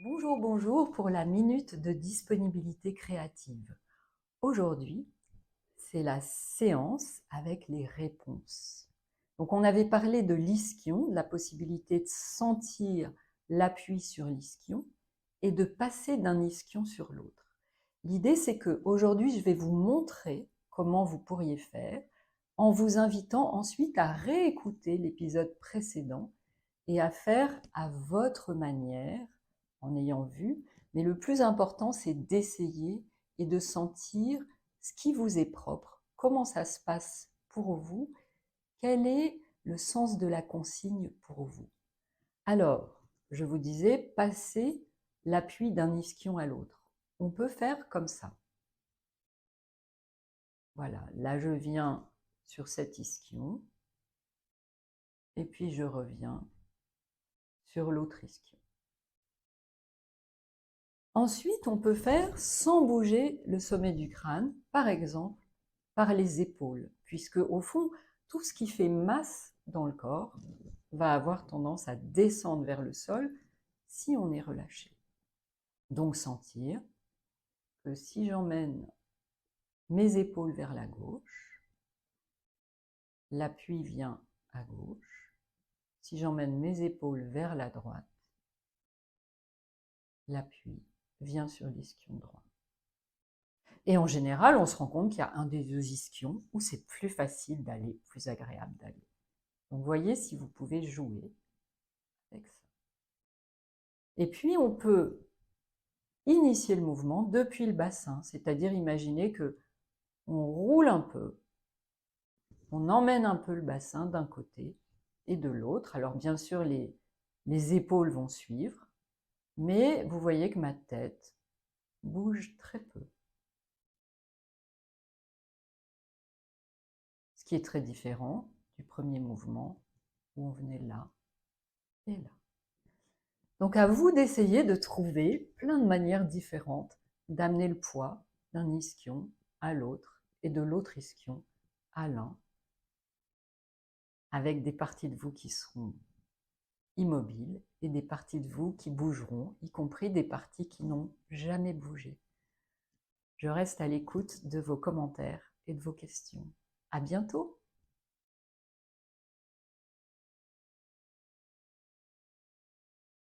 Bonjour, bonjour pour la minute de disponibilité créative. Aujourd'hui, c'est la séance avec les réponses. Donc on avait parlé de l'ischion, de la possibilité de sentir l'appui sur l'ischion et de passer d'un ischion sur l'autre. L'idée, c'est qu'aujourd'hui, je vais vous montrer comment vous pourriez faire en vous invitant ensuite à réécouter l'épisode précédent et à faire à votre manière, en ayant vu. Mais le plus important, c'est d'essayer et de sentir ce qui vous est propre, comment ça se passe pour vous, quel est le sens de la consigne pour vous. Alors, je vous disais, passer l'appui d'un ischion à l'autre. On peut faire comme ça. Voilà, là je viens sur cet ischion, et puis je reviens sur l'autre ischion. Ensuite, on peut faire sans bouger le sommet du crâne, par exemple par les épaules, puisque au fond, tout ce qui fait masse dans le corps va avoir tendance à descendre vers le sol si on est relâché. Donc sentir que si j'emmène mes épaules vers la gauche, l'appui vient à gauche. Si j'emmène mes épaules vers la droite, l'appui vient sur l'ischion droit. Et en général, on se rend compte qu'il y a un des deux ischions où c'est plus facile d'aller, plus agréable d'aller. Donc voyez si vous pouvez jouer avec ça. Et puis on peut initier le mouvement depuis le bassin, c'est-à-dire imaginer que on roule un peu, on emmène un peu le bassin d'un côté et de l'autre. Alors bien sûr, les épaules vont suivre, mais vous voyez que ma tête bouge très peu. Ce qui est très différent du premier mouvement où on venait là et là. Donc à vous d'essayer de trouver plein de manières différentes d'amener le poids d'un ischion à l'autre et de l'autre ischion à l'un, avec des parties de vous qui seront immobiles et des parties de vous qui bougeront, y compris des parties qui n'ont jamais bougé. Je reste à l'écoute de vos commentaires et de vos questions. À bientôt!